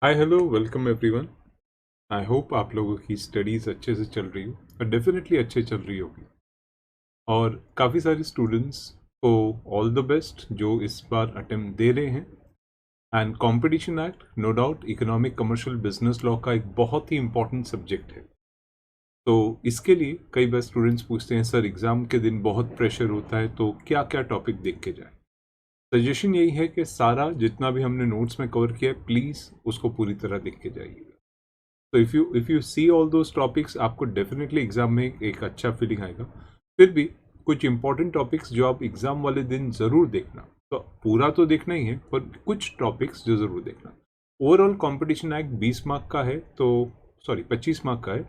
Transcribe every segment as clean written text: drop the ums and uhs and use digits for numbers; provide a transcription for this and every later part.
Hi hello welcome everyone. I hope आप लोगों की स्टडीज़ अच्छे से चल रही हो और डेफिनेटली अच्छे चल रही होगी। और काफ़ी सारे स्टूडेंट्स को ऑल द बेस्ट जो इस बार अटेम्प्ट दे रहे हैं। And competition act no doubt economic commercial business law का एक बहुत ही इंपॉर्टेंट सब्जेक्ट है। तो इसके लिए कई बार स्टूडेंट्स पूछते हैं सर एग्ज़ाम के दिन बहुत प्रेशर होता है तो क्या क्या टॉपिक देख के जाए। सजेशन यही है कि सारा जितना भी हमने नोट्स में कवर किया है प्लीज़ उसको पूरी तरह देख के जाइएगा। तो if you see all those topics आपको डेफिनेटली एग्जाम में एक अच्छा फीलिंग आएगा। फिर भी कुछ इंपॉर्टेंट टॉपिक्स जो आप एग्जाम वाले दिन ज़रूर देखना, तो पूरा तो देखना ही है पर कुछ टॉपिक्स जो ज़रूर देखना। ओवरऑल कंपटीशन एक्ट 20 मार्क का है, तो सॉरी 25 मार्क का है,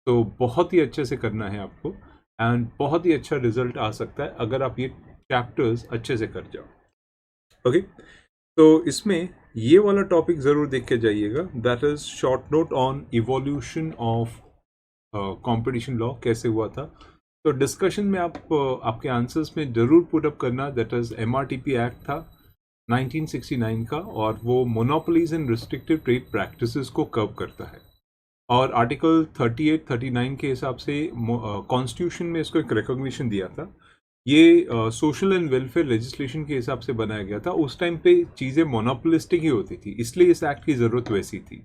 तो बहुत ही अच्छे से करना है आपको। एंड बहुत ही अच्छा रिजल्ट आ सकता है अगर आप ये चैप्टर्स अच्छे से कर जाओ। ओके, तो इसमें ये वाला टॉपिक ज़रूर देख के जाइएगा, that is short note on evolution of competition law, कैसे हुआ था। तो डिस्कशन में आप आपके आंसर्स में ज़रूर पुट अप करना, दैट इज़ एमआरटीपी एक्ट था 1969 का, और वो monopolies and restrictive trade practices को कर्व करता है। और आर्टिकल 38 39 के हिसाब से कॉन्स्टिट्यूशन में इसको एक रिकॉग्निशन दिया था। ये सोशल एंड वेलफेयर लेजिस्लेशन के हिसाब से बनाया गया था। उस टाइम पे चीज़ें मोनोपोलिस्टिक ही होती थी, इसलिए इस एक्ट की ज़रूरत वैसी थी।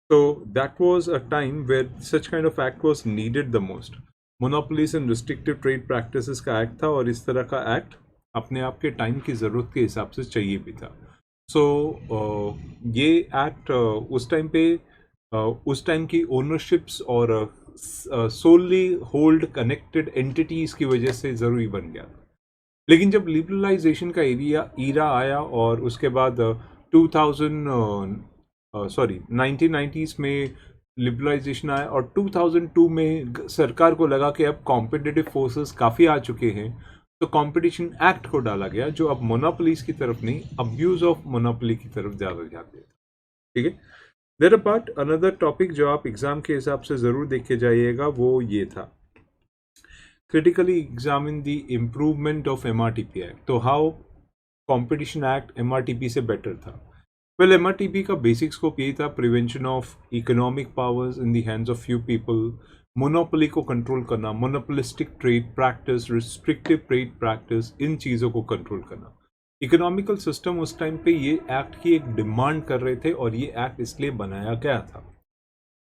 तो that was a time where such kind of act was needed the most. Monopolies and restrictive trade practices का एक्ट था, और इस तरह का एक्ट अपने आप के टाइम की ज़रूरत के हिसाब से चाहिए भी था। सो ये एक्ट उस टाइम की ओनरशिप्स और सोलली होल्ड कनेक्टेड एंटिटीज़ की वजह से ज़रूरी बन गया था। लेकिन जब लिबरलाइजेशन का ईरा आया और उसके बाद 1990s में लिबरलाइजेशन आया, और 2002 में सरकार को लगा कि अब कॉम्पिटिटिव फोर्सेस काफ़ी आ चुके हैं, तो कंपटीशन एक्ट को डाला गया, जो अब मोनोपोलीज की तरफ नहीं, अब्यूज ऑफ मोनोपोली की तरफ ज़्यादा जाते हैं। ठीक है, देयर अपार्ट अनदर टॉपिक जो आप एग्जाम के हिसाब से ज़रूर देख के जाइएगा, वो ये था, critically examine the improvement of MRTP Act. तो हाउ कंपटीशन एक्ट MRTP से बेटर था। वेल MRTP का बेसिक स्कोप यही था, prevention of economic powers in the hands of few people, monopoly को कंट्रोल करना, monopolistic trade practice, restrictive trade practice, इन चीज़ों को कंट्रोल करना। इकोनॉमिकल सिस्टम उस टाइम पे ये एक्ट की एक डिमांड कर रहे थे, और ये एक्ट इसलिए बनाया गया था।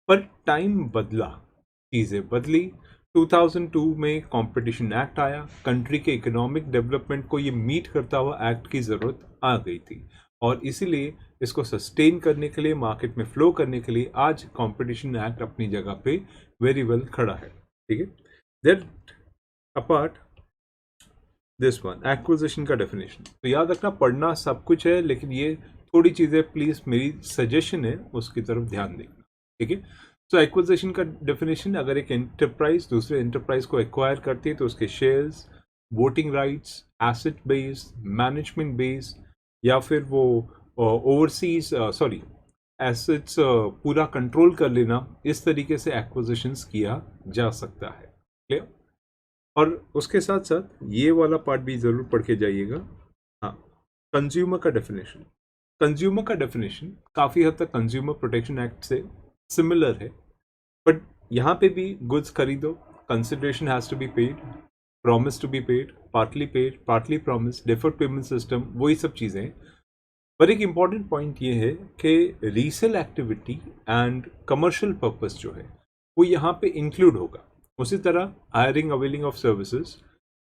पर टाइम बदला, चीज़ें बदली। 2002 में कंपटीशन एक्ट आया, कंट्री के इकोनॉमिक डेवलपमेंट को ये मीट करता हुआ एक्ट की ज़रूरत आ गई थी, और इसीलिए इसको सस्टेन करने के लिए, मार्केट में फ्लो करने के लिए आज कंपटीशन एक्ट अपनी जगह पे वेरी वेल खड़ा है। ठीक है, that apart this one, acquisition का डेफिनेशन। तो याद रखना, पढ़ना सब कुछ है, लेकिन ये थोड़ी चीज़ें प्लीज़ मेरी सजेशन है उसकी तरफ ध्यान देना। ठीक है, सो एक्विजिशन का डेफिनेशन, अगर एक एंटरप्राइज दूसरे एंटरप्राइज को एक्वायर करती है तो उसके shares, voting rights, asset base, management base, या फिर वो ओवरसीज एसेट्स पूरा कंट्रोल कर लेना, इस तरीके से एक्विजिशंस किया जा सकता है। क्लियर? और उसके साथ साथ ये वाला पार्ट भी ज़रूर पढ़ के जाइएगा। हाँ, कंज्यूमर का डेफिनेशन। कंज्यूमर का डेफिनेशन काफ़ी हद तक कंज्यूमर प्रोटेक्शन एक्ट से सिमिलर है, बट यहाँ पे भी गुड्स खरीदो, consideration has to be paid, promise to be paid, partly promise, deferred payment system, वही सब चीज़ें हैं। पर एक इम्पॉर्टेंट पॉइंट ये है कि resale activity and commercial purpose जो है वो यहाँ पे इंक्लूड होगा। उसी तरह hiring, availing of services,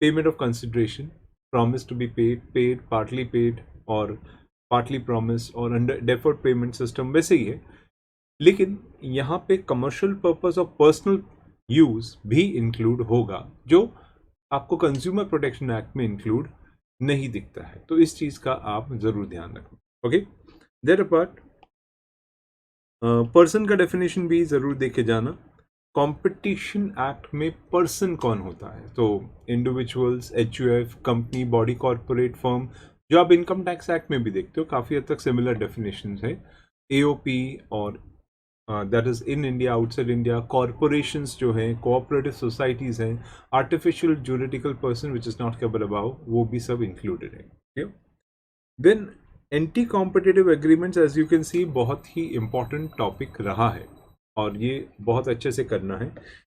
payment of consideration, promise to be paid, partly paid और पार्टली प्रॉमिस, और अंडर डेफर्ड पेमेंट सिस्टम वैसे ही है। लेकिन यहाँ पे कमर्शियल पर्पस और पर्सनल यूज भी इंक्लूड होगा, जो आपको कंज्यूमर प्रोटेक्शन एक्ट में इंक्लूड नहीं दिखता है। तो इस चीज़ का आप ज़रूर ध्यान रखना। ओके, देयर अपार्ट पर्सन का डेफिनेशन भी ज़रूर देखे जाना। कंपटीशन एक्ट में पर्सन कौन होता है, तो individuals, HUF, company, body, corporate, firm, जो आप इनकम टैक्स एक्ट में भी देखते हो, काफ़ी हद तक सिमिलर डेफिनेशन है। AOP और that is in India, outside India, corporations जो हैं, कोऑपरेटिव सोसाइटीज़ हैं, artificial juridical person which is not covered above, वो भी सब इंक्लूडेड है। Then anti competitive agreements as you can see बहुत ही इम्पोर्टेंट टॉपिक रहा है और ये बहुत अच्छे से करना है।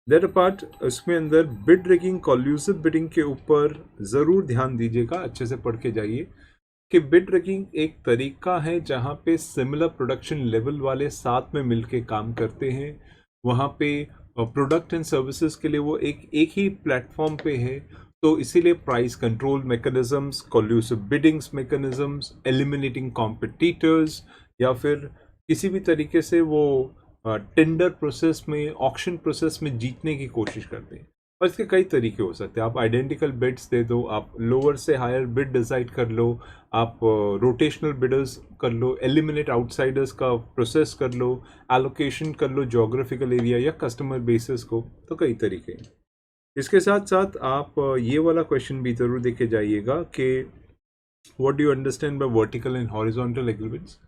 दैट पार्ट उसमें अंदर बिड रिगिंग कॉल्यूसिव बिडिंग के ऊपर ज़रूर ध्यान दीजिएगा, अच्छे से पढ़ के जाइए कि बिड रिगिंग एक तरीका है जहाँ पे सिमिलर प्रोडक्शन लेवल वाले साथ में मिलके काम करते हैं। वहाँ पे प्रोडक्ट एंड सर्विसेज के लिए वो एक ही प्लेटफॉर्म पे है, तो इसीलिए price control mechanisms, collusive biddings mechanisms, eliminating competitors या फिर किसी भी तरीके से वो टेंडर प्रोसेस में, ऑक्शन प्रोसेस में जीतने की कोशिश करते हैं। और इसके कई तरीके हो सकते हैं। आप आइडेंटिकल बिड्स दे दो, आप लोअर से हायर बिड डिसाइड कर लो, आप रोटेशनल बिडर्स कर लो, एलिमिनेट आउटसाइडर्स का प्रोसेस कर लो, एलोकेशन कर लो ज्योग्राफिकल एरिया या कस्टमर बेसिस को, तो कई तरीके हैं। इसके साथ साथ आप ये वाला क्वेश्चन भी जरूर देखे जाइएगा कि what do you understand by vertical and horizontal agreements.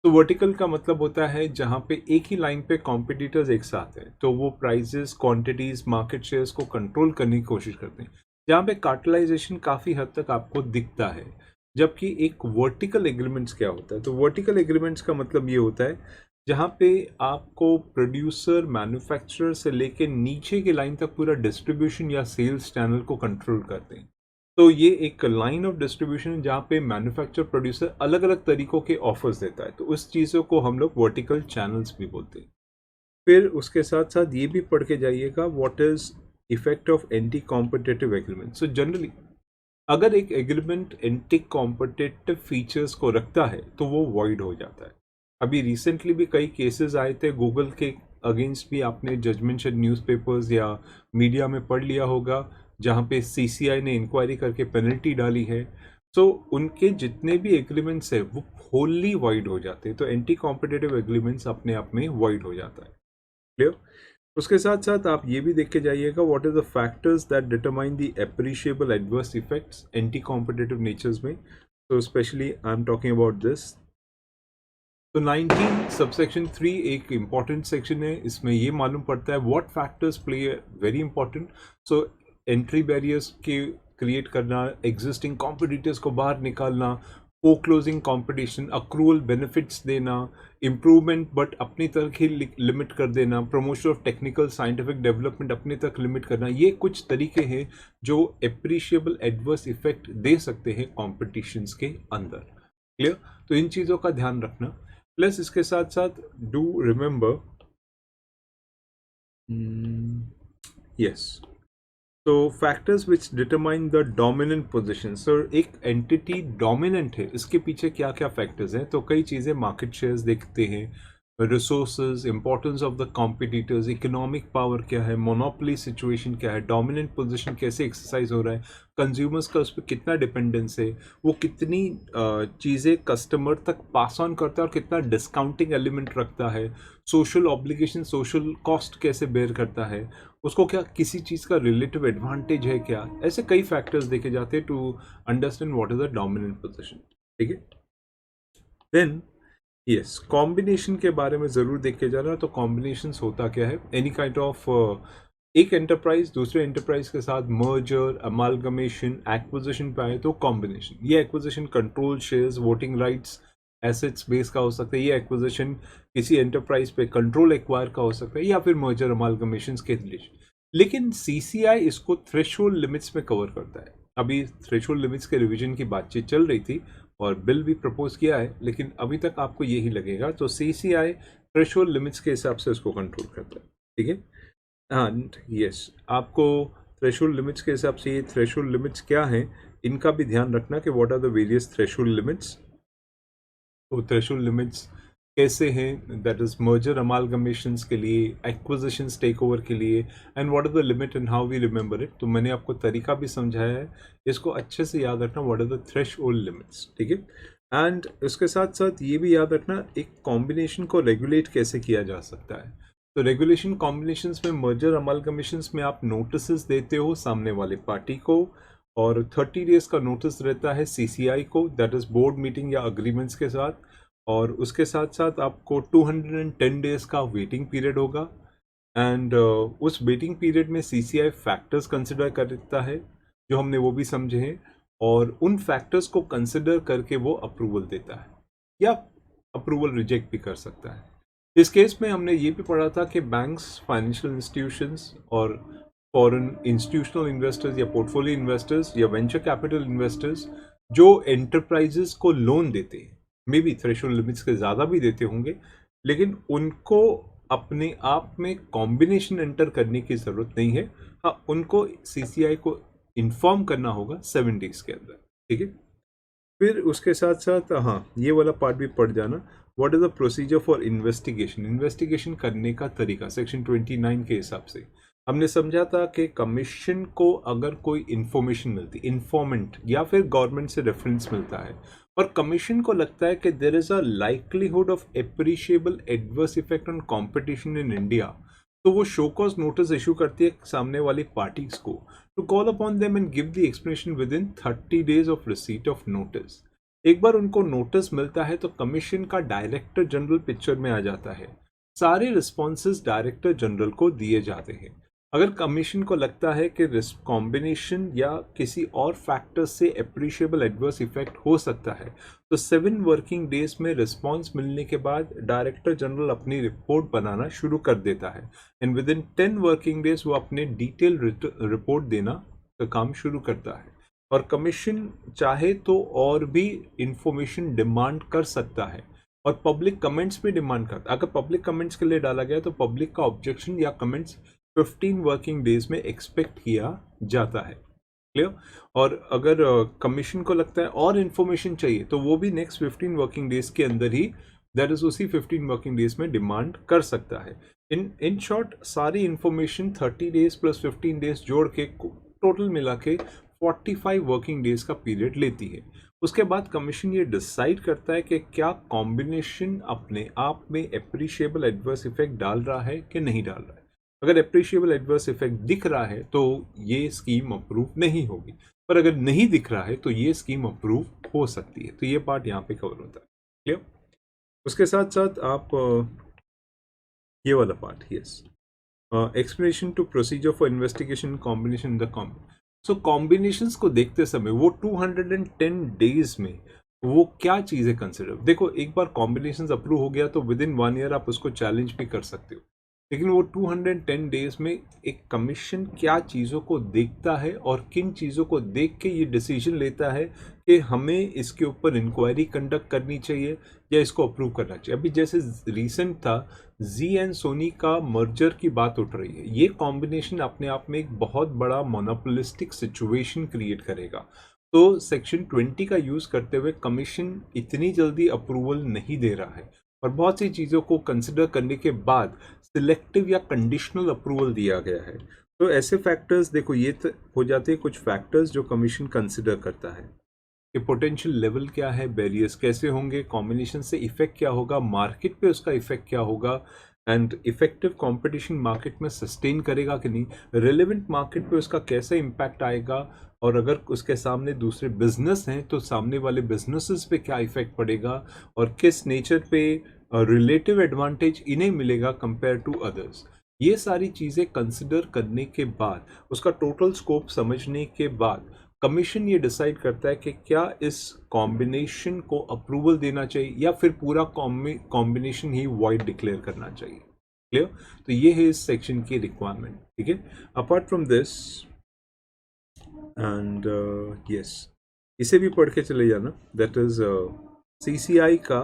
तो वर्टिकल का मतलब होता है जहाँ पे एक ही लाइन पे कॉम्पिटिटर्स एक साथ हैं, तो वो प्राइजेस, क्वांटिटीज, मार्केट शेयर्स को कंट्रोल करने की कोशिश करते हैं, जहाँ पे कार्टेलाइजेशन काफ़ी हद तक आपको दिखता है। जबकि एक वर्टिकल एग्रीमेंट्स क्या होता है, तो वर्टिकल एग्रीमेंट्स का मतलब ये होता है जहाँ पे आपको प्रोड्यूसर, मैन्युफैक्चरर से लेके नीचे की लाइन तक पूरा डिस्ट्रीब्यूशन या सेल्स चैनल को कंट्रोल करते हैं। तो ये एक लाइन ऑफ डिस्ट्रीब्यूशन जहाँ पे मैन्युफैक्चर, प्रोड्यूसर अलग अलग तरीकों के ऑफर्स देता है, तो उस चीज़ों को हम लोग वर्टिकल चैनल्स भी बोलते हैं। फिर उसके साथ साथ ये भी पढ़ के जाइएगा what is effect of anti competitive agreement. So generally अगर एक एग्रीमेंट एंटी कॉम्पिटिटिव फीचर्स को रखता है तो वो वॉइड हो जाता है। अभी रिसेंटली भी कई केसेस आए थे गूगल के अगेंस्ट भी, आपने जजमेंट शायद न्यूज़पेपर्स या मीडिया में पढ़ लिया होगा, जहाँ पे सीसीआई ने इंक्वायरी करके पेनल्टी डाली है। सो उनके जितने भी एग्रीमेंट्स है वो होली वॉइड हो जाते हैं, तो एंटी कॉम्पिटिटिव एग्रीमेंट्स अपने आप में वॉइड हो जाता है। क्लियर? उसके साथ साथ आप ये भी देख के जाइएगा what is the factors that determine the appreciable adverse effects anti competitive natures में। तो specially I am talking about this. तो 19 सबसेक्शन 3 एक इम्पॉर्टेंट सेक्शन है। इसमें ये मालूम पड़ता है what factors play very important. So entry barriers के क्रिएट करना, एग्जिस्टिंग कॉम्पिटिटर्स को बाहर निकालना, फो क्लोजिंग कॉम्पिटिशन, अक्रूवल बेनिफिट्स देना, इम्प्रूवमेंट बट अपनी तक ही लिमिट कर देना, promotion of technical scientific development अपने तक लिमिट करना, ये कुछ तरीके हैं जो एप्रिशिएबल एडवर्स इफेक्ट दे सकते हैं कॉम्पिटिशन्स के अंदर। क्लियर? तो इन चीज़ों का ध्यान रखना। प्लस इसके साथ साथ डू रिमेंबर, यस, तो factors which determine the dominant position. So एक एंटिटी डोमिनेंट है, इसके पीछे क्या क्या फैक्टर्स हैं, तो कई चीज़ें, मार्केट शेयर्स देखते हैं, resources, importance of the competitors, economic power क्या है, मोनोपोली सिचुएशन क्या है, डोमिनेंट पोजीशन कैसे एक्सरसाइज हो रहा है, कंज्यूमर्स का उस पर कितना डिपेंडेंस है, वो कितनी चीज़ें कस्टमर तक पास ऑन करता है और कितना डिस्काउंटिंग एलिमेंट रखता है, सोशल ऑब्लिगेशन, सोशल कॉस्ट कैसे बेयर करता है, उसको क्या किसी चीज़ का रिलेटिव एडवांटेज है क्या, ऐसे कई फैक्टर्स देखे जाते हैं to understand what is the dominant position. ठीक है? देन यस, कॉम्बिनेशन के बारे में ज़रूर देखे जाना। तो कॉम्बिनेशंस होता क्या है, एनी काइंड ऑफ एक एंटरप्राइज दूसरे एंटरप्राइज के साथ मर्जर, अमालगमेशन, एक्विजिशन पे आए तो कॉम्बिनेशन। ये acquisition control shares, voting rights, assets base का हो सकता है, ये एक्विजिशन किसी एंटरप्राइज पे कंट्रोल एक्वायर का हो सकता है, या फिर मर्जर अमालगमेशन के रिलेशन। लेकिन सीसीआई इसको थ्रेशोल्ड लिमिट्स में कवर करता है। अभी थ्रेशोल्ड लिमिट्स के रिवीजन की बातचीत चल रही थी और बिल भी प्रपोज किया है, लेकिन अभी तक आपको यही लगेगा। तो सीसीआई थ्रेशोल्ड लिमिट्स के हिसाब से इसको कंट्रोल करता है। ठीक है? हाँ, यस, आपको थ्रेशोल्ड लिमिट्स के हिसाब से ये थ्रेशोल्ड लिमिट्स क्या हैं इनका भी ध्यान रखना कि what are the various threshold limits. तो थ्रेशोल्ड लिमिट्स कैसे हैं, दैट इज मर्जर अमालगमेशंस के लिए, एक्विजिशंस, टेक ओवर के लिए, and what is the limit and how we remember it. तो मैंने आपको तरीका भी समझाया है, इसको अच्छे से याद रखना, what is the threshold limits. ठीक है? एंड इसके साथ साथ ये भी याद रखना एक कॉम्बिनेशन को रेगुलेट कैसे किया जा सकता है। तो रेगुलेशन कॉम्बिनेशंस में, मर्जर अमालगमेशंस में आप नोटिस देते हो सामने वाले पार्टी को, और 30 डेज का नोटिस रहता है सीसीआई को, दैट इज बोर्ड मीटिंग या अग्रीमेंट्स के साथ, और उसके साथ साथ आपको 210 डेज का वेटिंग पीरियड होगा। एंड उस वेटिंग पीरियड में सीसीआई फैक्टर्स कंसिडर करता है जो हमने वो भी समझे हैं, और उन फैक्टर्स को कंसिडर करके वो अप्रूवल देता है। या अप्रूवल रिजेक्ट भी कर सकता है। इस केस में हमने ये भी पढ़ा था कि बैंक्स, फाइनेंशियल इंस्टीट्यूशंस और फॉरेन इंस्टीट्यूशनल इन्वेस्टर्स या पोर्टफोलियो इन्वेस्टर्स या वेंचर कैपिटल इन्वेस्टर्स जो एंटरप्राइजेस को लोन देते हैं, मे बी थ्रेशोल्ड लिमिट्स के ज़्यादा भी देते होंगे, लेकिन उनको अपने आप में कॉम्बिनेशन एंटर करने की ज़रूरत नहीं है। हाँ, उनको सीसीआई को इन्फॉर्म करना होगा 7 डेज के अंदर, ठीक है। फिर उसके साथ साथ हाँ, ये वाला पार्ट भी पढ़ जाना, what is the procedure for investigation. Investigation करने का तरीका सेक्शन 29 के हिसाब से हमने समझा था कि कमीशन को अगर कोई इंफॉर्मेशन मिलती, इन्फॉर्मेंट या फिर गवर्नमेंट से रेफरेंस मिलता है और कमीशन को लगता है कि there is a likelihood of appreciable adverse effect on competition in India, तो वो शो कॉज नोटिस इशू करती है सामने वाली पार्टीज को to call upon them and give the explanation within 30 days of receipt of notice. एक बार उनको नोटिस मिलता है तो कमीशन का डायरेक्टर जनरल पिक्चर में आ जाता है, सारे रिस्पॉन्सेज डायरेक्टर जनरल को दिए जाते हैं। अगर कमीशन को लगता है कि कॉम्बिनेशन या किसी और फैक्टर से अप्रिशिएबल एडवर्स इफेक्ट हो सकता है तो 7 वर्किंग डेज में रिस्पॉन्स मिलने के बाद डायरेक्टर जनरल अपनी रिपोर्ट बनाना शुरू कर देता है and with in 10 working days वो अपने डिटेल रिपोर्ट देना का काम शुरू करता है। और कमीशन चाहे तो और भी इंफॉर्मेशन डिमांड कर सकता है और पब्लिक कमेंट्स भी डिमांड करता है। अगर पब्लिक कमेंट्स के लिए डाला गया तो पब्लिक का ऑब्जेक्शन या कमेंट्स 15 वर्किंग डेज में एक्सपेक्ट किया जाता है, क्लियर। और अगर कमीशन को लगता है और इन्फॉर्मेशन चाहिए तो वो भी नेक्स्ट 15 वर्किंग डेज के अंदर ही, दैट इज उसी 15 वर्किंग डेज में डिमांड कर सकता है। इन शॉर्ट सारी इंफॉर्मेशन 30 डेज प्लस 15 डेज जोड़ के टोटल मिला के 45 वर्किंग डेज का पीरियड लेती है। उसके बाद कमीशन ये डिसाइड करता है कि क्या कॉम्बिनेशन अपने आप में एप्रिशिएबल एडवर्स इफेक्ट डाल रहा है कि नहीं डाल रहा है। अगर एप्रिशिएबल एडवर्स इफेक्ट दिख रहा है तो ये स्कीम अप्रूव नहीं होगी, पर अगर नहीं दिख रहा है तो ये स्कीम अप्रूव हो सकती है। तो ये पार्ट यहाँ पे कवर होता है, क्लियर। उसके साथ साथ आप ये वाला part, yes, explanation to procedure for investigation combination the so combinations को देखते समय वो 210 डेज में वो क्या चीज़ें कंसिडर, देखो एक बार कॉम्बिनेशंस अप्रूव हो गया तो विद इन 1 ईयर आप उसको चैलेंज भी कर सकते हो, लेकिन वो 210 डेज में एक कमीशन क्या चीज़ों को देखता है और किन चीज़ों को देख के ये डिसीजन लेता है कि हमें इसके ऊपर इंक्वायरी कंडक्ट करनी चाहिए या इसको अप्रूव करना चाहिए। अभी जैसे रिसेंट था जी एंड सोनी का मर्जर की बात उठ रही है, ये कॉम्बिनेशन अपने आप में एक बहुत बड़ा मोनोपोलिस्टिक सिचुएशन क्रिएट करेगा। तो सेक्शन 20 का यूज़ करते हुए कमीशन इतनी जल्दी अप्रूवल नहीं दे रहा है और बहुत सी चीज़ों को कंसिडर करने के बाद सिलेक्टिव या कंडीशनल अप्रूवल दिया गया है। तो ऐसे फैक्टर्स देखो ये हो जाते हैं कुछ फैक्टर्स जो कमीशन कंसिडर करता है कि पोटेंशियल लेवल क्या है, बैरियर्स कैसे होंगे, कॉम्बिनेशन से इफेक्ट क्या होगा, मार्केट पे उसका इफेक्ट क्या होगा एंड इफेक्टिव कंपटीशन मार्केट में सस्टेन करेगा कि नहीं, रिलेवेंट मार्केट पे उसका कैसे इम्पैक्ट आएगा और अगर उसके सामने दूसरे बिजनेस हैं तो सामने वाले बिजनेसेस पे क्या इफेक्ट पड़ेगा और किस नेचर पे रिलेटिव एडवांटेज इन्हें मिलेगा कंपेयर टू अदर्स। ये सारी चीज़ें कंसिडर करने के बाद, उसका टोटल स्कोप समझने के बाद कमीशन ये डिसाइड करता है कि क्या इस कॉम्बिनेशन को अप्रूवल देना चाहिए या फिर पूरा कॉम्बिनेशन ही वॉइड डिक्लेयर करना चाहिए, क्लियर। तो ये है इस सेक्शन की रिक्वायरमेंट, ठीक है। Apart from this and yes, इसे भी पढ़ के चले जाना, दैट इज सीसीआई का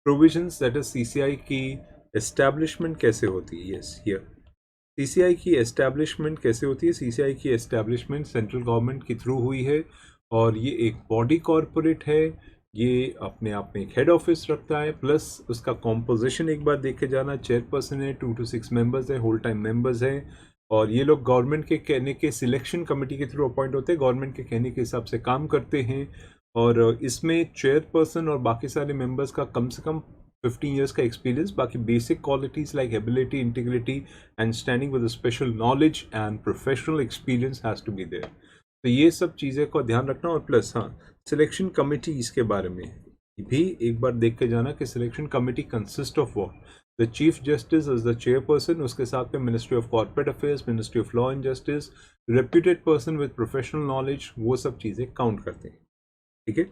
प्रोविजंस, दैट इज सीसीआई की एस्टैब्लिशमेंट कैसे होती है। यस, हियर सीसीआई की एस्टैब्लिशमेंट कैसे होती है। सीसीआई की एस्टैब्लिशमेंट सेंट्रल गवर्नमेंट के थ्रू हुई है और ये एक बॉडी कॉरपोरेट है, ये अपने आप में एक हेड ऑफिस रखता है, प्लस उसका कॉम्पोजिशन एक बार देखे जाना, चेयरपर्सन है, 2 to 6 मेंबर्स है, होल टाइम मेंबर्स हैं और ये लोग गवर्नमेंट के कहने के सिलेक्शन कमेटी के थ्रू अपॉइंट होते हैं, गवर्नमेंट के कहने के हिसाब से काम करते हैं और इसमें चेयरपर्सन और बाकी सारे मेंबर्स का कम से कम 15 years का एक्सपीरियंस, बाकी basic qualities like ability, integrity and standing with special knowledge and professional experience has to be there. तो ये सब चीज़ें को ध्यान रखना और प्लस हाँ, सिलेक्शन कमेटी इसके बारे में भी एक बार देख के जाना कि selection committee consist of what, the chief justice is the chairperson, उसके साथ में ministry of corporate affairs, ministry of law and justice, reputed person with professional knowledge, वो सब चीज़ें काउंट करते हैं, ठीक है।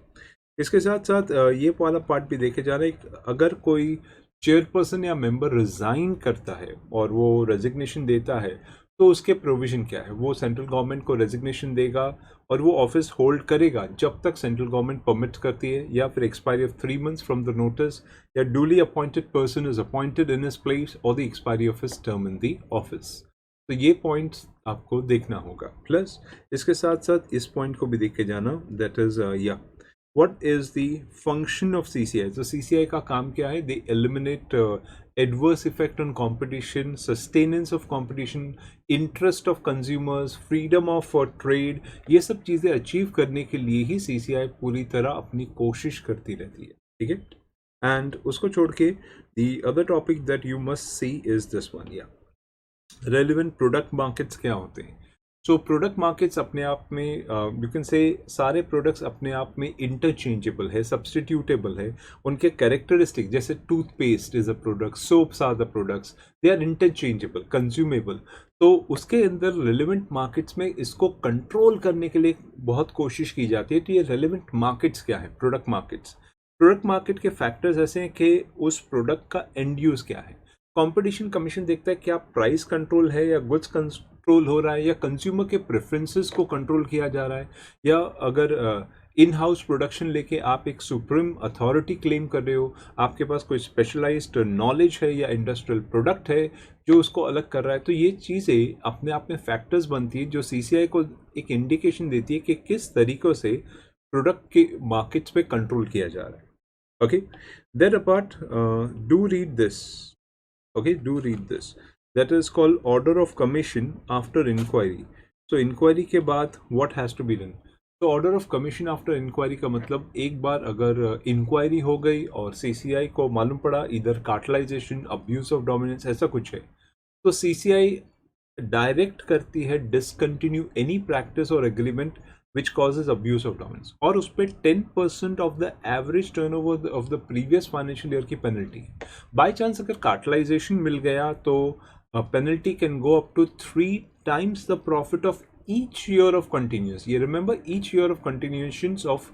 इसके साथ साथ ये वाला पार्ट भी देखे जा रहा है, अगर कोई चेयरपर्सन या मेंबर रिजाइन करता है और वो रेजिग्नेशन देता है तो उसके प्रोविजन क्या है। वो सेंट्रल गवर्नमेंट को रेजिग्नेशन देगा और वो ऑफिस होल्ड करेगा जब तक सेंट्रल गवर्नमेंट परमिट करती है, या फिर expiry of 3 months from the notice, या duly appointed person is appointed in his place, और the expiry of his term in the office. तो ये पॉइंट्स आपको देखना होगा। प्लस इसके साथ साथ इस पॉइंट को भी देख के जाना, that is what is the function of CCI? तो CCI का काम क्या है? They eliminate adverse effect on competition, sustenance of competition, interest of consumers, freedom of trade। ये सब चीज़ें अचीव करने के लिए ही CCI पूरी तरह अपनी कोशिश करती रहती है, ठीक है। एंड उसको छोड़ के the other topic that you must see is this one, relevant product markets क्या होते हैं। सो प्रोडक्ट मार्केट्स अपने आप में यू कैन से सारे प्रोडक्ट्स अपने आप में इंटरचेंजेबल है, सब्सटीट्यूटेबल है। उनके कैरेक्टरिस्टिक, जैसे toothpaste is a product, soaps are the products, they are interchangeable, consumable. तो उसके अंदर रेलिवेंट मार्केट्स में इसको कंट्रोल करने के लिए बहुत कोशिश की जाती है। तो ये रेलिवेंट मार्केट्स क्या है? Product markets. प्रोडक्ट मार्केट के फैक्टर्स ऐसे हैं कि उस प्रोडक्ट का एंड यूज क्या है। कंपटीशन कमीशन देखता है क्या प्राइस कंट्रोल है, या गुड्स कंट्रोल हो रहा है, या कंज्यूमर के प्रेफरेंसेस को कंट्रोल किया जा रहा है, या अगर इन हाउस प्रोडक्शन लेके आप एक सुप्रीम अथॉरिटी क्लेम कर रहे हो, आपके पास कोई स्पेशलाइज्ड नॉलेज है या इंडस्ट्रियल प्रोडक्ट है जो उसको अलग कर रहा है। तो ये चीज़ें अपने आप में फैक्टर्स बनती है जो CCI को एक इंडिकेशन देती है कि किस तरीक़ों से प्रोडक्ट के मार्केट्स पे कंट्रोल किया जा रहा है। Okay, that apart, do read this. Okay, do read this. That is called order of commission after inquiry. So inquiry के बाद what has to be done? तो order of commission after inquiry का मतलब, एक बार अगर inquiry हो गई और CCI को मालूम पड़ा इधर कार्टलाइजेशन, abuse of dominance ऐसा कुछ है, तो CCI डायरेक्ट करती है डिसकंटिन्यू एनी प्रैक्टिस और agreement which causes abuse of dominance, और उस पर 10% of the average turnover of the previous financial year की पेनल्टी। बाय चांस अगर कार्टलाइजेशन मिल गया तो penalty can go up to 3 times the profit of each year of continuous. ये remember, each year of continuations of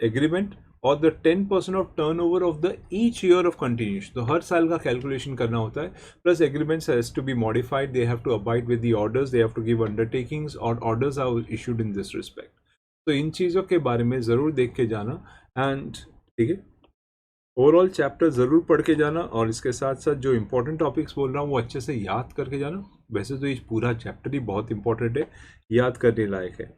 agreement, और the 10% of turnover of the each year of continuation. तो हर साल का calculation करना होता है। Plus agreements has to be modified, they have to abide with the orders, they have to give undertakings, और orders are issued in this respect. तो इन चीज़ों के बारे में ज़रूर देख के जाना। एंड ठीक है, ओवरऑल चैप्टर ज़रूर पढ़ के जाना, और इसके साथ साथ जो इंपॉर्टेंट टॉपिक्स बोल रहा हूँ वो अच्छे से याद करके जाना। वैसे तो ये पूरा चैप्टर ही बहुत इंपॉर्टेंट है, याद करने लायक है,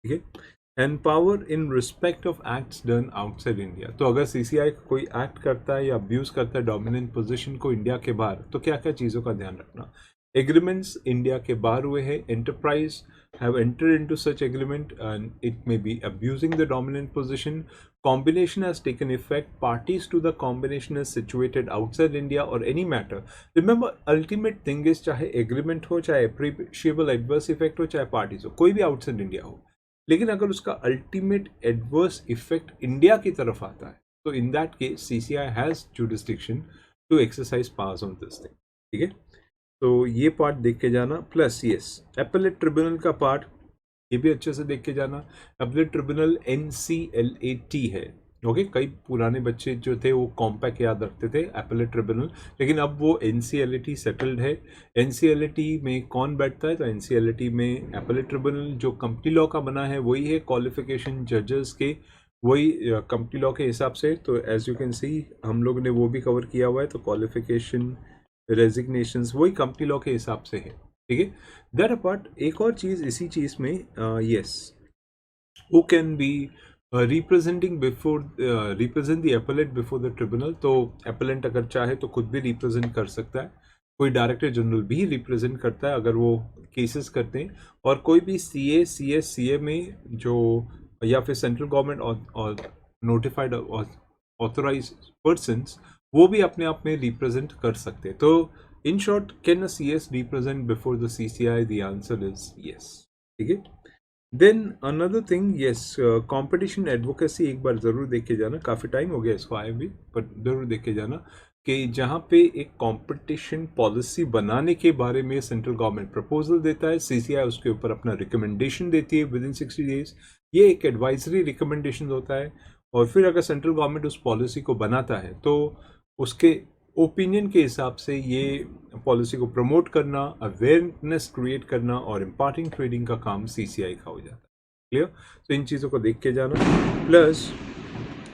ठीक है। And power in respect of acts done outside India. तो अगर CCI कोई एक्ट करता है या अब्यूज़ करता है डोमिनेंट पोजीशन को इंडिया के बाहर, तो क्या क्या चीज़ों का ध्यान रखना। एग्रीमेंट्स इंडिया के बाहर हुए हैं, enterprise have entered into such agreement and it may be abusing the dominant position. Combination has taken effect, parties to the combination is situated outside India or any matter. Remember, ultimate thing is चाहे agreement हो, चाहे appreciable adverse effect हो, चाहे parties हो, कोई भी outside India हो, लेकिन अगर उसका अल्टीमेट एडवर्स इफेक्ट इंडिया की तरफ आता है तो in that case CCI has jurisdiction to exercise powers on this thing, ठीक है। तो ये पार्ट देख के जाना। प्लस यस, एपेलेट ट्रिब्यूनल का पार्ट ये भी अच्छे से देख के जाना। एपेलेट ट्रिब्यूनल NCLAT है, ओके। कई पुराने बच्चे जो थे वो कॉम्पैक्ट याद रखते थे एपेलेट ट्रिब्यूनल, लेकिन अब वो NCLAT सेटल्ड है। NCLAT में कौन बैठता है? तो NCLAT में एपेलेट ट्रिब्यूनल जो कंपनी लॉ का बना है वही है, क्वालिफिकेशन जजेस के वही कंपनी लॉ के हिसाब से। तो एज यू कैन सी हम लोग ने वो भी कवर किया हुआ है, तो क्वालिफिकेशन, रेजिग्नेशंस वही कंपनी लॉ के हिसाब से है, ठीक है। दैट अपार्ट एक और चीज़ इसी चीज़ में, yes, who can be representing before represent the appellate before the tribunal. तो एपेलेंट अगर चाहे तो खुद भी रिप्रेजेंट कर सकता है, कोई डायरेक्टर जनरल भी रिप्रेजेंट करता है अगर वो केसेस करते हैं, और कोई भी CA, CS, CA में जो या फिर सेंट्रल गवर्नमेंट और नोटिफाइड ऑथोराइज पर्सन्स वो भी अपने आप में रिप्रेजेंट कर सकते हैं। तो in short, can a CS represent before the CCI? The answer is yes, ठीक है। Then another thing, yes, competition advocacy एक बार ज़रूर देख के जाना। काफ़ी टाइम हो गया इसको आए भी, पर ज़रूर देख के जाना कि जहाँ पे एक कंपटीशन पॉलिसी बनाने के बारे में सेंट्रल गवर्नमेंट प्रपोजल देता है, CCI उसके ऊपर अपना रिकमेंडेशन देती है विद इन 60 days। ये एक एडवाइजरी रिकमेंडेशन होता है, और फिर अगर सेंट्रल गवर्नमेंट उस पॉलिसी को बनाता है तो उसके ओपिनियन के हिसाब से ये पॉलिसी को प्रमोट करना, अवेयरनेस क्रिएट करना और इम्पार्टिंग ट्रेडिंग का काम सीसीआई का हो जाता है। क्लियर? तो इन चीज़ों को देख के जाना, प्लस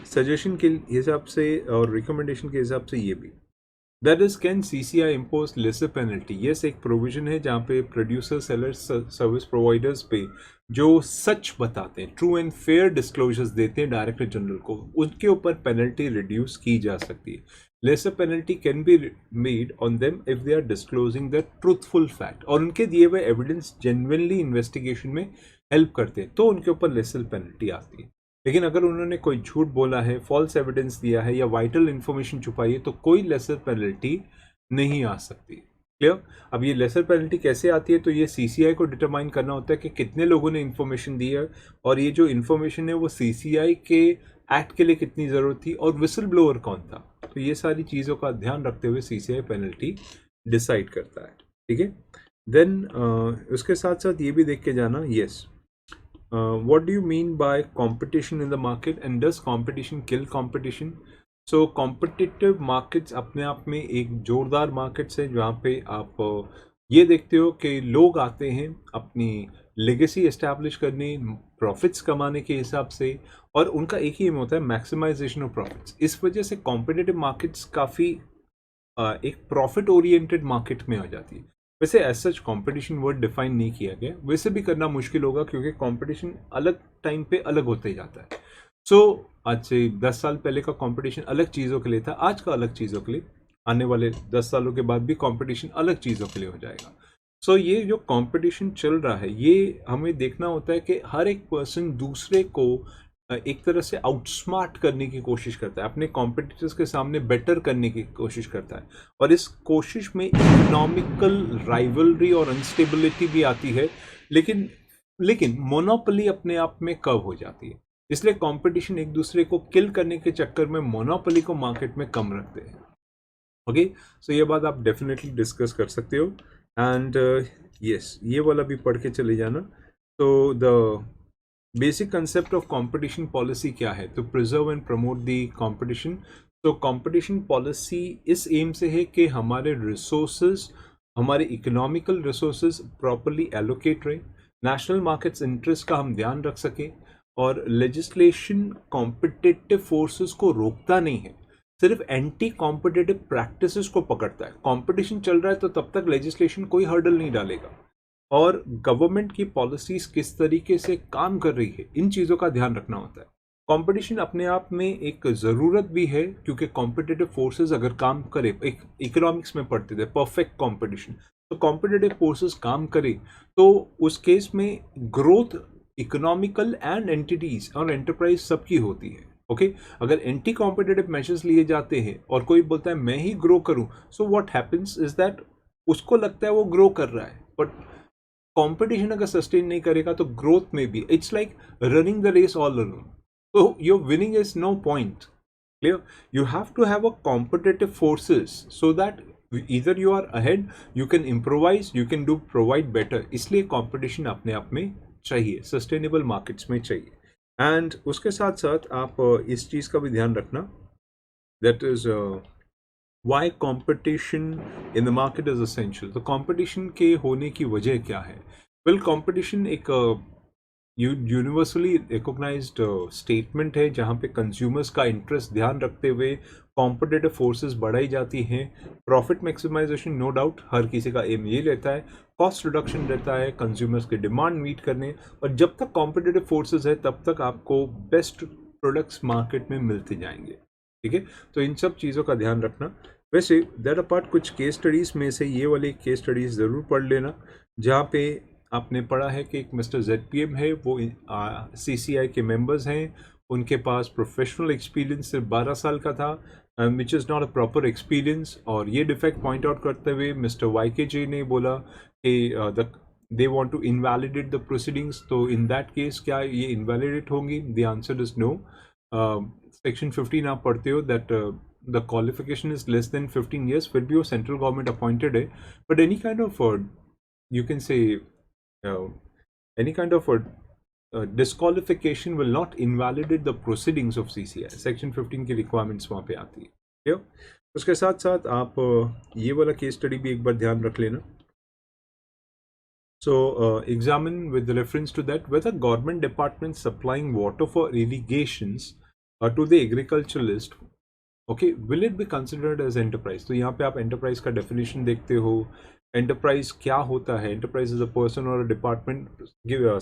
सजेशन के हिसाब से और रिकमेंडेशन के हिसाब से ये भी, that is can CCI impose lesser penalty. Yes, एक प्रोविजन है जहाँ पे प्रोड्यूसर, सेलर्स, सर्विस प्रोवाइडर्स पे जो सच बताते हैं, ट्रू एंड फेयर डिस्क्लोजर्स देते हैं डायरेक्टर जनरल को, उनके ऊपर पेनल्टी रिड्यूस की जा सकती है। Lesser penalty can be made on them if they are disclosing the truthful fact, और उनके दिए हुए एविडेंस जेन्युइनली इन्वेस्टिगेशन में हेल्प करते हैं तो उनके ऊपर लेसर पेनल्टी आती है। लेकिन अगर उन्होंने कोई झूठ बोला है, फॉल्स एविडेंस दिया है या वाइटल इन्फॉर्मेशन छुपाई है तो कोई लेसर पेनल्टी नहीं आ सकती। क्लियर? अब ये लेसर पेनल्टी कैसे आती है, तो ये सीसीआई को डिटरमाइन करना होता है कि कितने लोगों ने इन्फॉर्मेशन दी है, और ये जो इन्फॉर्मेशन है वो सीसीआई के एक्ट के लिए कितनी ज़रूरत थी, और विसल ब्लोअर कौन था। तो ये सारी चीज़ों का ध्यान रखते हुए सीसीआई पेनल्टी डिसाइड करता है। ठीक है? देन उसके साथ साथ ये भी देख के जाना, yes, what do you mean by competition in the market, and does competition kill competition? So competitive markets अपने आप में एक जोरदार मार्केट्स है जहाँ पे आप ये देखते हो कि लोग आते हैं अपनी लेगेसी एस्टैब्लिश करने, प्रॉफिट्स कमाने के हिसाब से, और उनका एक ही एम होता है मैक्सिमाइजेशन ऑफ प्रॉफिट्स। इस वजह से कॉम्पिटिटिव मार्केट्स काफ़ी एक प्रॉफिट ओरिएंटेड मार्केट में आ जाती है। वैसे as such competition word define नहीं किया गया, वैसे भी करना मुश्किल होगा क्योंकि कंपटीशन अलग टाइम पे अलग होते ही जाता है। सो आज से 10 साल पहले का कंपटीशन अलग चीज़ों के लिए था, आज का अलग चीज़ों के लिए, आने वाले 10 सालों के बाद भी कंपटीशन अलग चीज़ों के लिए हो जाएगा। सो ये जो कंपटीशन चल रहा है ये हमें देखना होता है कि हर एक पर्सन दूसरे को एक तरह से आउटस्मार्ट करने की कोशिश करता है, अपने कॉम्पिटिटर्स के सामने बेटर करने की कोशिश करता है, और इस कोशिश में इकोनॉमिकल राइवलरी और अनस्टेबिलिटी भी आती है, लेकिन मोनोपोली अपने आप में कब हो जाती है। इसलिए कंपटीशन एक दूसरे को किल करने के चक्कर में मोनोपोली को मार्केट में कम रखते हैं। ओके, सो ये बात आप डेफिनेटली डिस्कस कर सकते हो, एंड यस, ये वाला भी पढ़ के चले जाना। तो the basic concept of competition policy क्या है, तो preserve and promote the competition. तो कंपटीशन पॉलिसी इस एम से है कि हमारे रिसोर्सेज, हमारे इकोनॉमिकल रिसोर्सेज प्रॉपरली एलोकेट रहे, नेशनल मार्केट्स इंटरेस्ट का हम ध्यान रख सकें, और लेजिस्लेशन कॉम्पिटिटिव फोर्सेस को रोकता नहीं है, सिर्फ एंटी कॉम्पिटिटिव प्रैक्टिसेस को पकड़ता है। कंपटीशन चल रहा है तो तब तक लेजिस्लेशन कोई हर्डल नहीं डालेगा, और गवर्नमेंट की पॉलिसीज किस तरीके से काम कर रही है, इन चीज़ों का ध्यान रखना होता है। कंपटीशन अपने आप में एक ज़रूरत भी है, क्योंकि कॉम्पिटिटिव फोर्सेस अगर काम करे, एक इकोनॉमिक्स में पढ़ते थे परफेक्ट कंपटीशन, तो कॉम्पिटिटिव फोर्सेस काम करे तो उस केस में ग्रोथ इकोनॉमिकल एंड एंटिटीज और एंटरप्राइज सबकी होती है। ओके, अगर एंटी कॉम्पिटिटिव मेजर्स लिए जाते हैं और कोई बोलता है मैं ही ग्रो करूं, so what happens is that उसको लगता है वो ग्रो कर रहा है, बट कंपटीशन अगर सस्टेन नहीं करेगा तो ग्रोथ में भी it's like running the race all alone, तो your winning is no point. Clear? You have to have a competitive forces so that either you are ahead, you can improvise, you can do provide better। इसलिए competition अपने आप में चाहिए, sustainable markets में चाहिए। And उसके साथ साथ आप इस चीज़ का भी ध्यान रखना, that is why competition in the market is essential. तो कॉम्पिटिशन के होने की वजह क्या है? वेल, कॉम्पिटिशन एक यूनिवर्सली रिकॉग्नाइज्ड स्टेटमेंट है जहाँ पे कंज्यूमर्स का इंटरेस्ट ध्यान रखते हुए कॉम्पिटिटिव फोर्सेस बढ़ाई जाती हैं। प्रॉफिट मैक्सिमाइजेशन नो डाउट हर किसी का एम ये रहता है, कॉस्ट रिडक्शन रहता है, कंज्यूमर्स के डिमांड मीट करने, और जब तक कॉम्पिटिटिव फोर्सेस है तब तक आपको बेस्ट प्रोडक्ट्स मार्केट में मिलते जाएंगे। ठीक है, तो इन सब चीज़ों का ध्यान रखना। वैसे दैट अपार्ट कुछ केस स्टडीज़ में से ये वाली केस स्टडीज़ ज़रूर पढ़ लेना, जहाँ पे आपने पढ़ा है कि एक मिस्टर ZPM है, वो CCI के मेंबर्स हैं, उनके पास प्रोफेशनल एक्सपीरियंस सिर्फ 12 साल का था, विच is not a proper experience. और ये डिफेक्ट पॉइंट आउट करते हुए मिस्टर YKJ ने बोला कि they want to invalidate the proceedings. तो इन दैट केस क्या ये इनवैलिडेट होंगी? The answer is no. Section 15 आप पढ़ते हो that the qualification is less than 15 years, फिर भी वो सेंट्रल गवर्नमेंट अपॉइंटेड है, but any kind of you can say any kind of disqualification will not invalidate the proceedings of CCI. Section 15 की requirements वहाँ पे आती है. क्लियर? उसके साथ साथ आप ये वाला केस स्टडी भी एक बार ध्यान रख लेना. So examine with reference to that whether government departments supplying water for irrigations to the agriculturalist, okay, will it be considered as enterprise? तो यहाँ पे आप enterprise का definition देखते हो. Enterprise क्या होता है? Enterprise is a person or a department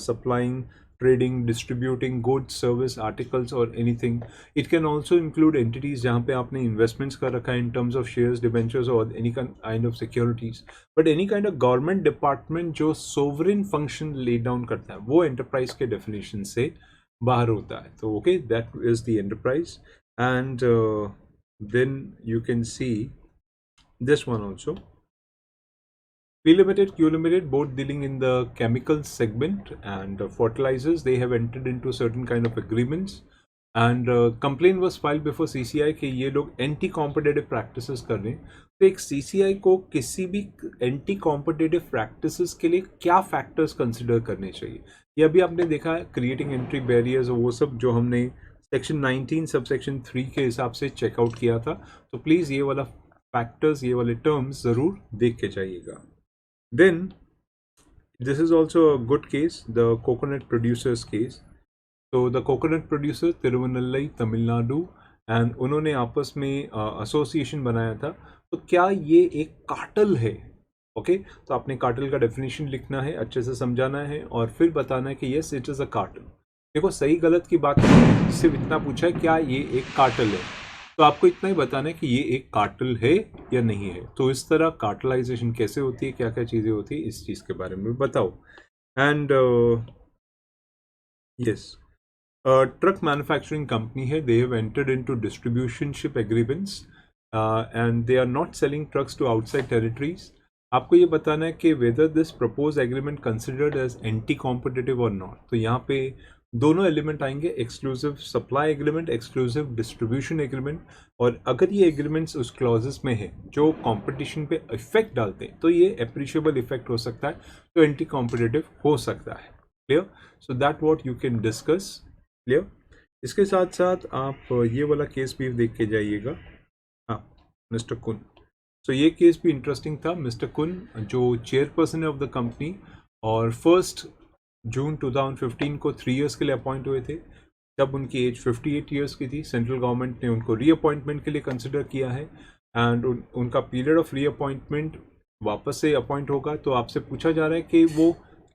supplying, trading, distributing goods, service, articles or anything. It can also include entities जहाँ पे आपने investments कर रखा है in terms of shares, debentures or any kind of securities. But any kind of government department जो sovereign function lay down करता है वो enterprise के definition से बाहर होता है. तो okay, that is the enterprise. And then you can see this one also. P Limited, Q Limited, both dealing in the chemical segment and fertilizers. They have entered into certain kind of agreements, and complaint was filed before CCI कि ये लोग anti competitive practices कर रहे हैं. तो एक CCI को किसी भी एंटी कॉम्पिटिटिव प्रैक्टिसेस के लिए क्या फैक्टर्स कंसिडर करने चाहिए, ये अभी आपने देखा है. क्रिएटिंग एंट्री बैरियर्स, वो सब जो हमने सेक्शन 19 सब सेक्शन 3 के हिसाब से चेकआउट किया था. तो प्लीज़ ये वाला फैक्टर्स, ये वाले टर्म्स ज़रूर देख के जाइएगा. Then this is also a good case, the coconut producers case. So the coconut producer तिरुवन्नलई Tamil Nadu, and उन्होंने आपस में एसोसिएशन बनाया था. तो क्या ये एक कार्टेल है? ओके, तो आपने कार्टेल का डेफिनेशन लिखना है, अच्छे से समझाना है और फिर बताना है कि yes it is a cartel. देखो सही गलत की बात नहीं, सिर्फ इतना पूछा है क्या ये एक कार्टेल है. तो आपको इतना ही बताना है कि ये एक कार्टेल है या नहीं है. तो इस तरह कार्टेलाइजेशन कैसे होती है, क्या क्या चीज़ें होती है, इस चीज़ के बारे में बताओ. And yes, truck manufacturing company है. They have entered into distributionship agreements and they are not selling trucks to outside territories. आपको ये बताना है कि whether this propose agreement considered as anti competitive और नॉट. तो यहाँ पे दोनों एलिमेंट आएंगे, exclusive supply agreement, exclusive distribution agreement. और अगर ये एग्रीमेंट्स उस क्लॉजेस में है जो कंपटीशन पे इफेक्ट डालते हैं तो ये अप्रिशिएबल इफेक्ट हो सकता है, तो एंटी कॉम्पिटिटिव हो सकता है. Clear? So that what you can discuss. Clear? इसके साथ साथ आप ये वाला केस भी देख के जाइएगा. हाँ, मिस्टर कुन. सो ये केस भी इंटरेस्टिंग था. मिस्टर कुन जो चेयरपर्सन है ऑफ द कंपनी और 1 जून 2015 को 3 इयर्स के लिए अपॉइंट हुए थे. जब उनकी एज 58 इयर्स की थी, सेंट्रल गवर्नमेंट ने उनको रीअपॉइंटमेंट के लिए कंसिडर किया है. एंड उनका पीरियड ऑफ रीअपॉइंटमेंट वापस से अपॉइंट होगा. तो आपसे पूछा जा रहा है कि वो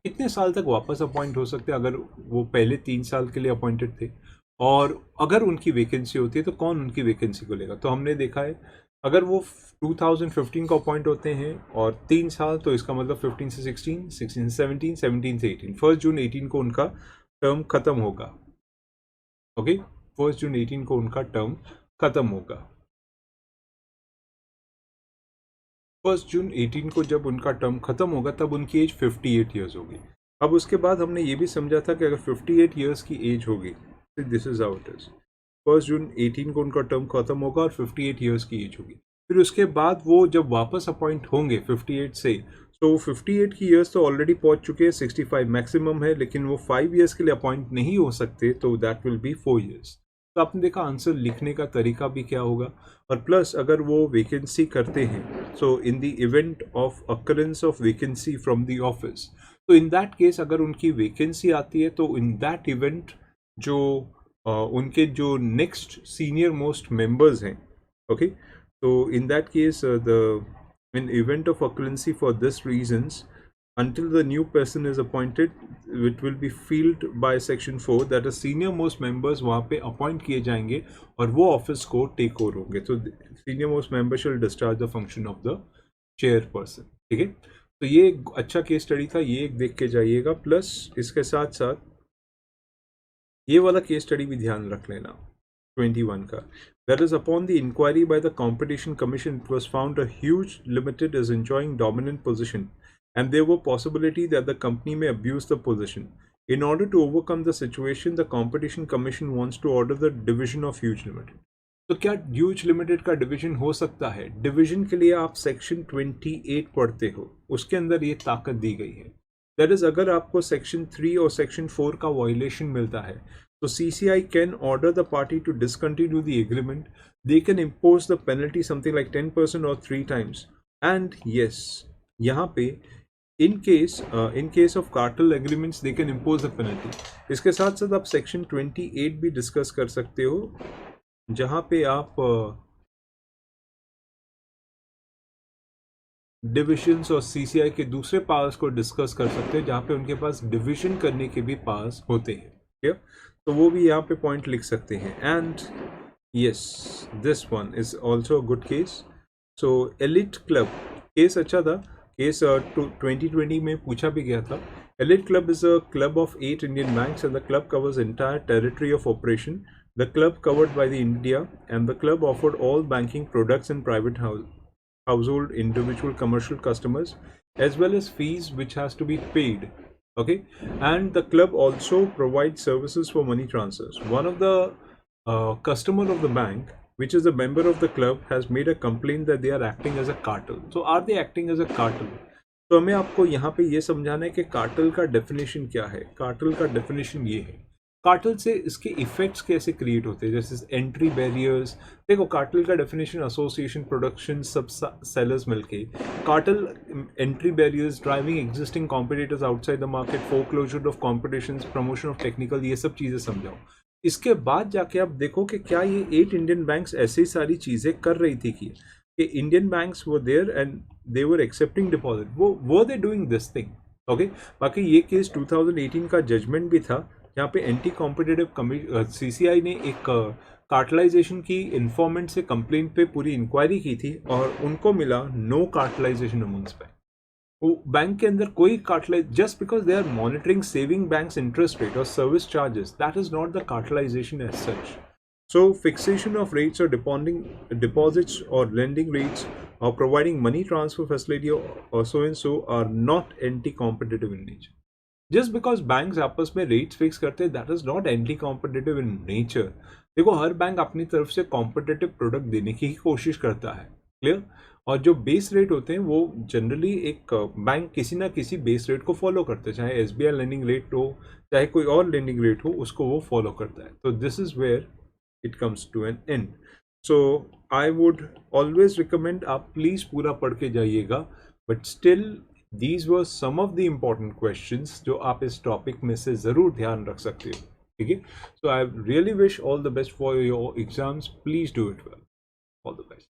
कितने साल तक वापस अपॉइंट हो सकते हैं अगर वो पहले 3 साल के लिए अपॉइंटेड थे, और अगर उनकी वैकेंसी होती है तो कौन उनकी वैकेंसी को लेगा. तो हमने देखा है अगर वो 2015 को अपॉइंट होते हैं और 3 साल, तो इसका मतलब 15 से 16, 16 से 17, 17 से 18, 1 जून 18 को उनका टर्म खत्म होगा. ओके, 1 जून 18 को उनका टर्म खत्म होगा. 1 जून 18 को जब उनका टर्म खत्म होगा तब उनकी एज 58 ईयर्स होगी. अब उसके बाद हमने ये भी समझा था कि अगर 58 ईयर्स की एज होगी, this is how it is. 1 जून 18 को उनका टर्म खत्म होगा और 58 ईयर्स की एज होगी. फिर उसके बाद वो जब वापस अपॉइंट होंगे 58 से, तो 58 की ईयर्स तो ऑलरेडी पहुंच चुके हैं, 65 मैक्सिमम है, लेकिन वो 5 ईयर्स के लिए अपॉइंट नहीं हो सकते, तो दैट विल बी 4 ईयर्स. तो आपने देखा आंसर लिखने का तरीका भी क्या होगा. और प्लस अगर वो वैकेंसी करते हैं, so in the event of occurrence of vacancy from the office, तो इन दैट केस अगर उनकी वैकेंसी आती है तो इन दैट इवेंट जो उनके जो नेक्स्ट सीनियर मोस्ट मेंबर्स हैं, okay, so in that case in event of occurrence for this reasons, until the new person is appointed, it will be filled by section 4, that is senior most members वहाँ पे appoint किए जाएंगे और वो office को take over होंगे. तो senior most member shall discharge the function of the chairperson. ठीक है, तो ये एक अच्छा केस स्टडी था, ये एक देख के जाइएगा. प्लस इसके साथ साथ ये वाला केस स्टडी भी ध्यान रख लेना 21 का. That is, upon the inquiry by the Competition Commission, it was found a huge limited is enjoying dominant position, and there were possibility that the company may abuse the position. In order to overcome the situation, the Competition Commission wants to order the division of huge limited. तो क्या huge limited का division हो सकता है? Division के लिए आप section 28 पढ़ते हो, उसके अंदर ये ताकत दी गई है. दैट इज अगर आपको सेक्शन 3 और सेक्शन 4 का वायलेशन मिलता है तो CCI can order the party to discontinue the agreement. They can impose the penalty something like 10% और 3 times. एंड यस, यहाँ पे in case of cartel agreements they can impose a penalty. इसके साथ साथ आप सेक्शन 28 भी डिस्कस कर सकते हो, जहाँ पे आप डिविजन्स और CCI के दूसरे पावर्स को डिस्कस कर सकते हैं, जहाँ पे उनके पास डिविजन करने के भी पावर्स होते हैं. ठीक है, तो वो भी यहाँ पे पॉइंट लिख सकते हैं. And yes, this one is also a good case. So elite club case अच्छा था. केस 2020 में पूछा भी गया था. Elite Club is a club of 8 Indian banks and the club covers entire territory of operation. The club covered by the India and the club offered all banking products and private household, individual, commercial customers as well as fees which has to be paid. Okay, and the club also provides services for money transfers. One of the customer of the bank which is a member of the club has made a complaint that they are acting as a cartel. So are they acting as a cartel? तो हमें आपको यहाँ पे ये समझाना है कि cartel का डेफिनेशन क्या है. कार्टेल का डेफिनेशन ये है. कार्टेल से इसके इफेक्ट्स कैसे क्रिएट होते हैं, जैसे एंट्री बैरियर्स. देखो, कार्टेल का डेफिनेशन एसोसिएशन, प्रोडक्शन, सब सेलर्स मिलके. Cartel entry barriers, driving existing competitors outside the market, foreclosure of competitions, promotion of technical, ये सब चीज़ें समझाओ. इसके बाद जाके आप देखो कि क्या ये 8 इंडियन बैंक्स ऐसी सारी चीज़ें कर रही थी कि इंडियन बैंक्स वो there and they were accepting deposit. वो they doing this thing. Okay, बाकी ये केस 2018 का जजमेंट भी था, जहाँ पे एंटी कॉम्पिटिटिव CCI ने एक कार्टलाइजेशन की इन्फॉर्मेंट से कंप्लेंट पे पूरी इंक्वायरी की थी और उनको मिला no cartelization amongst bank. Bank के अंदर कोई cartelize, just because they are monitoring saving banks interest rate और service charges, that is not the cartelization as such. So fixation of rates or deposits or lending rates or providing money transfer facility or so and so are not anti-competitive in nature. Just because banks आपस में rates fix करते हैं, that is not anti-competitive in nature. देखो, हर bank अपनी तरफ से competitive product देने की ही कोशिश करता है. क्लियर? और जो बेस रेट होते हैं वो जनरली एक बैंक किसी ना किसी बेस रेट को फॉलो करते हैं, चाहे SBI लेंडिंग रेट हो, चाहे कोई और लेंडिंग रेट हो, उसको वो फॉलो करता है. तो this is where it comes to an end. So I would always recommend आप please पूरा पढ़ के जाइएगा, but still these were some of the important questions जो आप इस टॉपिक में से ज़रूर ध्यान रख सकते हो. ठीक है, so I really wish all the best for your exams. Please do it well. All the best.